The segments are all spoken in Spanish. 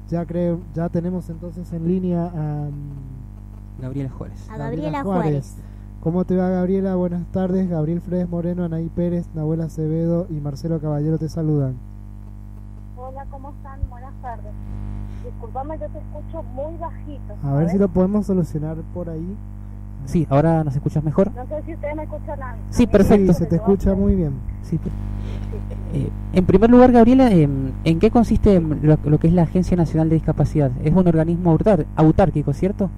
Ya tenemos entonces en línea a Gabriela Juárez. A Gabriela Juárez. ¿Cómo te va, Gabriela? Buenas tardes. Gabriel Fredes Moreno, Anaí Pérez, Nahuel Acevedo y Marcelo Caballero te saludan. Hola, ¿cómo están? Buenas tardes. Disculpame, yo te escucho muy bajito. A ver si lo podemos solucionar por ahí. Sí, ¿ahora nos escuchas mejor? No sé si ustedes me escuchan antes. Sí, perfecto. Sí, se te escucha muy bien. Sí. En primer lugar, Gabriela, ¿en qué consiste lo que es la Agencia Nacional de Discapacidad? Es un organismo autárquico, ¿cierto?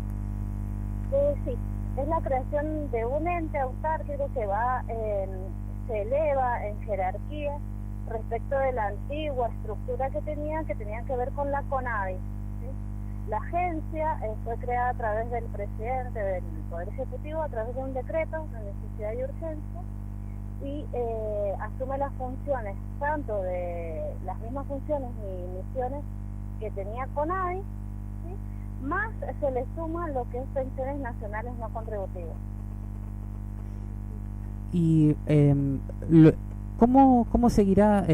Sí, es la creación de un ente autárquico que se eleva en jerarquía respecto de la antigua estructura que tenía que ver con la CONADI. ¿Sí? La agencia fue creada a través del presidente del Poder Ejecutivo, a través de un decreto de necesidad y urgencia, y asume las funciones, tanto de las mismas funciones y misiones que tenía CONADI, ¿sí? Más se le suma lo que es pensiones nacionales no contributivas. Y ¿cómo seguirá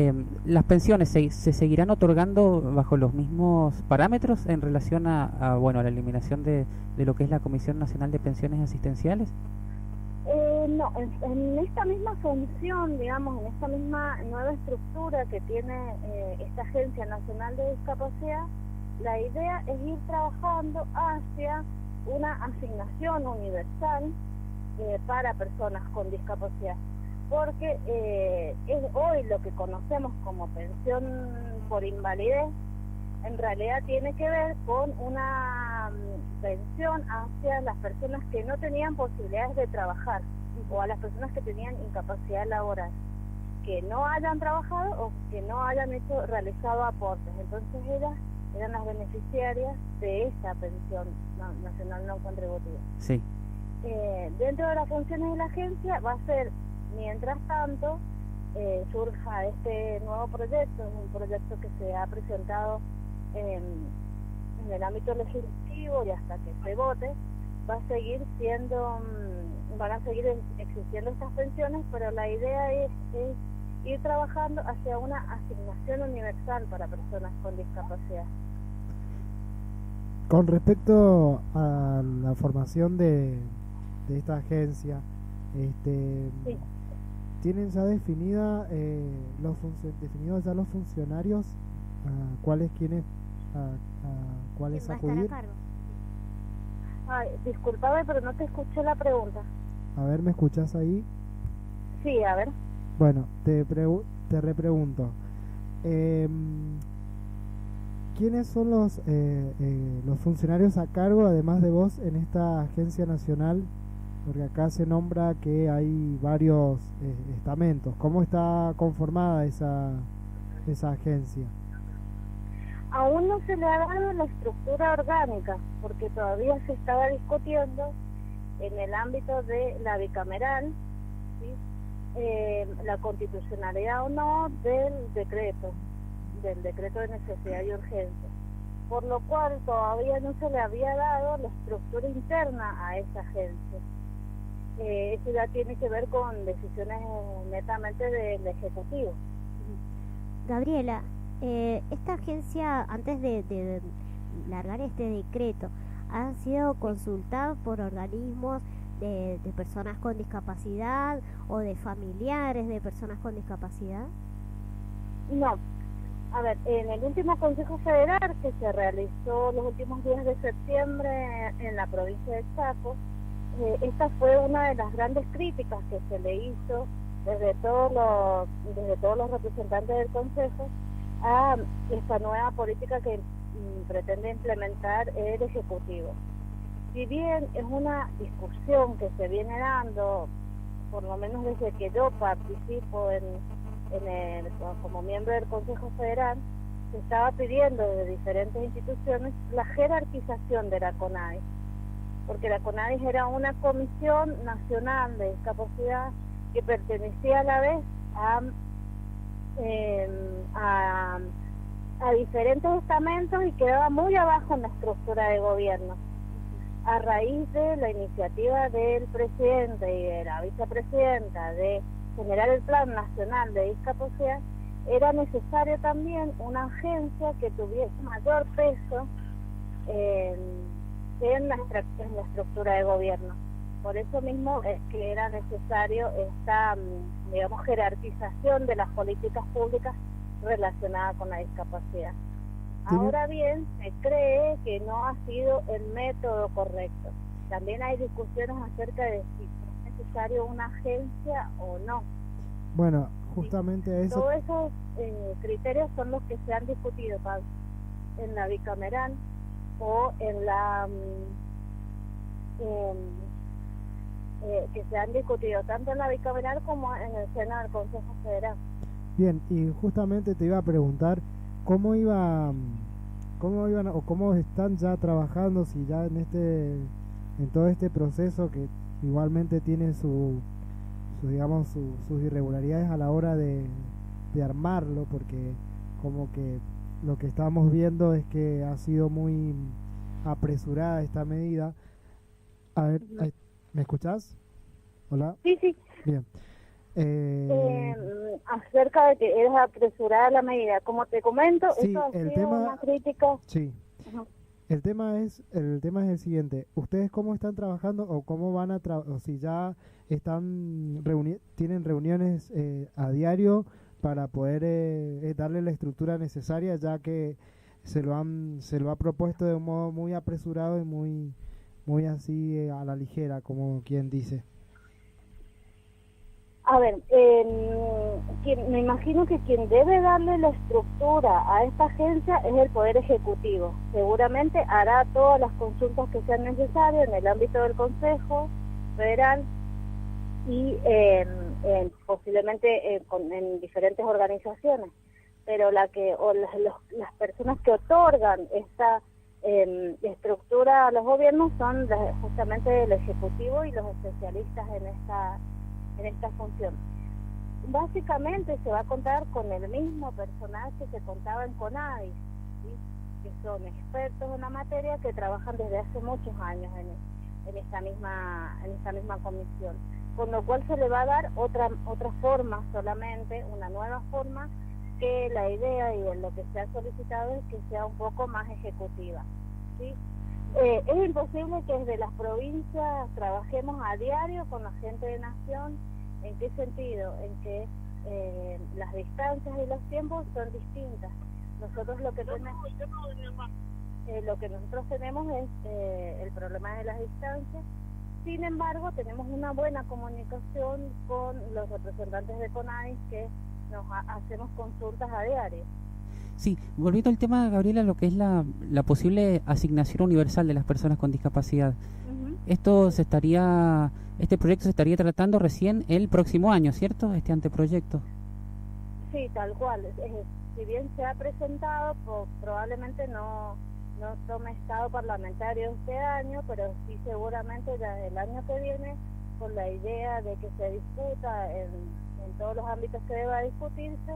las pensiones? ¿Se seguirán otorgando bajo los mismos parámetros en relación a la eliminación de lo que es la Comisión Nacional de Pensiones Asistenciales? No, en esta misma función, digamos, en esta misma nueva estructura que tiene esta Agencia Nacional de Discapacidad, la idea es ir trabajando hacia una asignación universal para personas con discapacidad, porque es hoy lo que conocemos como pensión por invalidez, en realidad tiene que ver con una pensión hacia las personas que no tenían posibilidades de trabajar, o a las personas que tenían incapacidad laboral, que no hayan trabajado o que no hayan realizado aportes. Entonces ellas eran las beneficiarias de esa pensión nacional no contributiva. Sí. Dentro de las funciones de la agencia va a ser, mientras tanto, surja este nuevo proyecto, es un proyecto que se ha presentado en el ámbito legislativo y hasta que se vote, va a seguir van a seguir existiendo estas pensiones, pero la idea es ir trabajando hacia una asignación universal para personas con discapacidad. Con respecto a la formación de esta agencia, sí. ¿Tienen ya definidos ya los funcionarios cuáles acudir? Ay, discúlpame, pero no te escuché la pregunta. A ver, ¿me escuchás ahí? Sí, a ver. Bueno, te repregunto. ¿Quiénes son los funcionarios a cargo, además de vos, en esta agencia nacional? Porque acá se nombra que hay varios estamentos. ¿Cómo está conformada esa agencia? Aún no se le ha dado la estructura orgánica, porque todavía se estaba discutiendo en el ámbito de la bicameral, ¿sí? La constitucionalidad o no del decreto de necesidad y urgencia, por lo cual todavía no se le había dado la estructura interna a esa agencia. Eso ya tiene que ver con decisiones netamente del Ejecutivo. Gabriela, esta agencia, antes de largar este decreto, ¿ha sido consultada por organismos de personas con discapacidad o de familiares de personas con discapacidad? No. A ver, en el último Consejo Federal que se realizó los últimos días de septiembre en la provincia de Chaco, esta fue una de las grandes críticas que se le hizo desde todos los representantes del Consejo a esta nueva política que pretende implementar el Ejecutivo. Si bien es una discusión que se viene dando, por lo menos desde que yo participo como miembro del Consejo Federal, se estaba pidiendo de diferentes instituciones la jerarquización de la CONADI, porque la CONADI era una comisión nacional de discapacidad que pertenecía a la vez a diferentes estamentos y quedaba muy abajo en la estructura de gobierno. A raíz de la iniciativa del presidente y de la vicepresidenta de generar el Plan Nacional de Discapacidad, era necesario también una agencia que tuviese mayor peso en la estructura de gobierno. Por eso mismo es que era necesario esta, digamos, jerarquización de las políticas públicas relacionadas con la discapacidad. Ahora bien, se cree que no ha sido el método correcto. También hay discusiones acerca de si es necesario una agencia o no. Bueno, justamente eso. Todos esos criterios son los que se han discutido, Pablo, en la bicameral o en la que se han discutido tanto en la bicameral como en el seno del Consejo Federal. Bien, y justamente te iba a preguntar cómo iban o cómo están ya trabajando, si ya en todo este proceso que igualmente tiene digamos sus irregularidades a la hora de armarlo, porque como que lo que estamos viendo es que ha sido muy apresurada esta medida. A ver, ¿me escuchás? Hola. Sí, sí. Bien. Acerca de que es apresurada la medida, como te comento, sí, eso ha sido una crítica. Sí. Uh-huh. El tema es el siguiente. ¿Ustedes cómo están trabajando o cómo van a o si ya están tienen reuniones a diario para poder darle la estructura necesaria, ya que se lo ha propuesto de un modo muy apresurado y muy así a la ligera, como quien dice? A ver, me imagino que quien debe darle la estructura a esta agencia es el Poder Ejecutivo. Seguramente hará todas las consultas que sean necesarias en el ámbito del Consejo Federal y posiblemente en diferentes organizaciones. Pero las personas que otorgan esta estructura a los gobiernos son justamente el Ejecutivo y los especialistas en esta función. Básicamente se va a contar con el mismo personal que se contaba en CONADIS, ¿sí? Que son expertos en la materia que trabajan desde hace muchos años en esta misma comisión, con lo cual se le va a dar otra forma, solamente una nueva forma, que la idea y en lo que se ha solicitado es que sea un poco más ejecutiva, ¿sí? Es imposible que desde las provincias trabajemos a diario con la gente de Nación. ¿En qué sentido? En que las distancias y los tiempos son distintas. Nosotros lo que nosotros tenemos es el problema de las distancias. Sin embargo, tenemos una buena comunicación con los representantes de CONADIS, que nos hacemos consultas a diario. Sí, volviendo al tema, Gabriela, lo que es la posible asignación universal de las personas con discapacidad. Uh-huh. Este proyecto se estaría tratando recién el próximo año, ¿cierto? Este anteproyecto. Sí, tal cual. Si bien se ha presentado, probablemente no tome estado parlamentario este año, pero sí seguramente ya el año que viene, con la idea de que se discuta en todos los ámbitos que deba discutirse,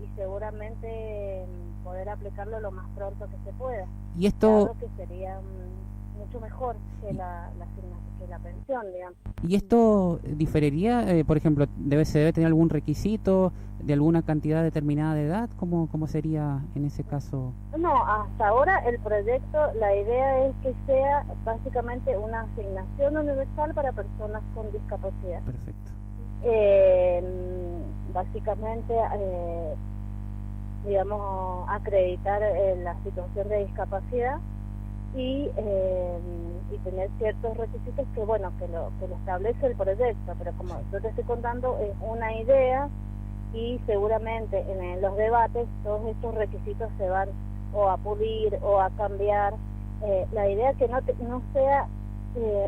y seguramente poder aplicarlo lo más pronto que se pueda. Y esto claro que sería mucho mejor que la pensión, digamos. ¿Y esto diferiría? Por ejemplo, ¿se debe tener algún requisito de alguna cantidad determinada de edad? ¿Cómo sería en ese caso? No, hasta ahora el proyecto, la idea es que sea básicamente una asignación universal para personas con discapacidad. Perfecto. Básicamente, digamos, acreditar la situación de discapacidad y tener ciertos requisitos que lo establece el proyecto, pero como yo te estoy contando, es una idea, y seguramente en los debates todos estos requisitos se van o a pulir o a cambiar. La idea es que no sea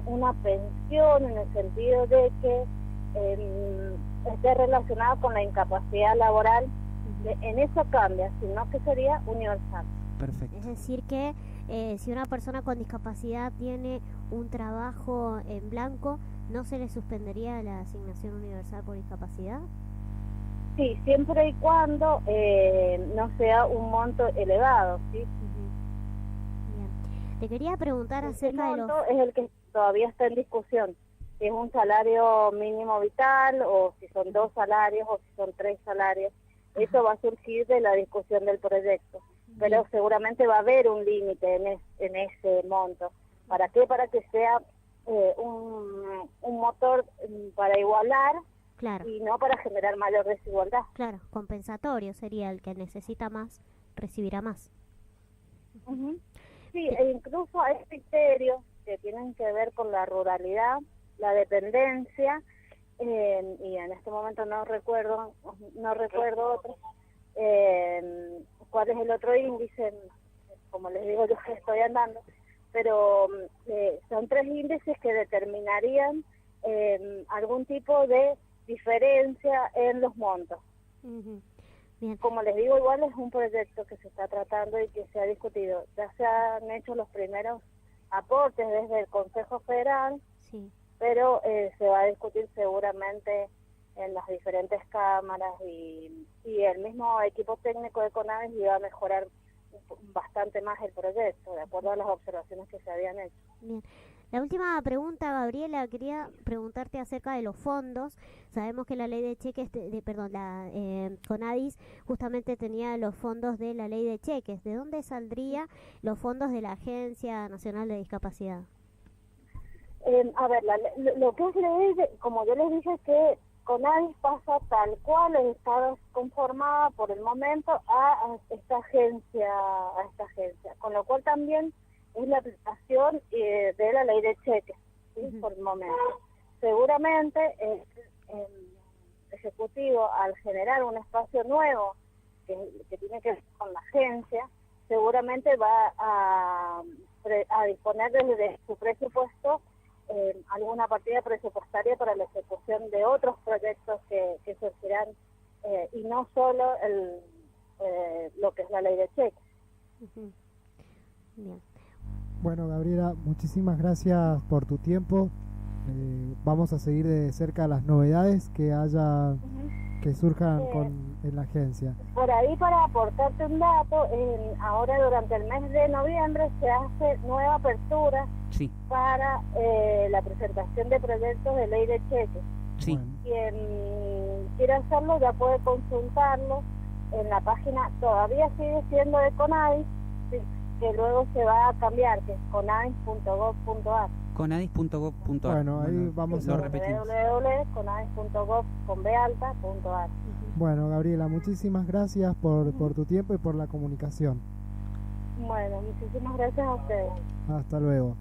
una pensión en el sentido de que esté relacionada con la incapacidad laboral, en eso cambia, sino que sería universal. Perfecto. Es decir que si una persona con discapacidad tiene un trabajo en blanco, ¿no se le suspendería la asignación universal por discapacidad? Sí, siempre y cuando no sea un monto elevado, ¿sí? Bien. Te quería preguntar acerca de los... es el que todavía está en discusión. Si es un salario mínimo vital, o si son 2 salarios, o si son 3 salarios. Eso va a surgir de la discusión del proyecto, pero seguramente va a haber un límite en ese monto. ¿Para qué? Para que sea un motor para igualar, Claro, y no para generar mayor desigualdad. claro, compensatorio sería el que necesita más, recibirá más. Ujú. Sí, e incluso hay criterios que tienen que ver con la ruralidad, la dependencia, y en este momento no recuerdo otro. ¿Cuál es el otro índice? Como les digo, yo estoy andando, pero son 3 índices que determinarían algún tipo de diferencia en los montos. Ujú. Bien, Como les digo, igual es un proyecto que se está tratando y que se ha discutido. Ya se han hecho los primeros aportes desde el Consejo Federal, sí. pero se va a discutir seguramente en las diferentes cámaras, y el mismo equipo técnico de CONADIS iba a mejorar bastante más el proyecto, de acuerdo a las observaciones que se habían hecho. Bien. La última pregunta, Gabriela, quería preguntarte acerca de los fondos. Sabemos que la ley de cheques, la CONADIS justamente tenía los fondos de la ley de cheques. ¿De dónde saldrían los fondos de la Agencia Nacional de Discapacidad? A ver, lo que es ley, como yo les dije, que CONADIS pasa tal cual está conformada por el momento a esta agencia, con lo cual también es la aplicación de la ley de cheques, ¿sí? Ujú. Por el momento. Seguramente el Ejecutivo, al generar un espacio nuevo que tiene que ver con la agencia, seguramente va a disponer de su presupuesto alguna partida presupuestaria para la ejecución de otros proyectos que surgirán, y no solo lo que es la ley de cheques. Ujú. Bien. Bueno, Gabriela, muchísimas gracias por tu tiempo. Vamos a seguir de cerca las novedades que surjan en la agencia. Por ahí, para aportarte un dato, ahora durante el mes de noviembre se hace nueva apertura Sí, para la presentación de proyectos de ley de cheques. sí. Bueno, Quien quiera hacerlo ya puede consultarlo en la página, todavía sigue siendo de CONADIS, sí, que luego se va a cambiar, que es conadis.gov.ar. Conadis.gov.ar. bueno, ahí vamos lo a... repetimos. www.conadis.gov.ar. Bueno, Gabriela, muchísimas gracias por tu tiempo y por la comunicación. Bueno, muchísimas gracias a ustedes. Hasta luego.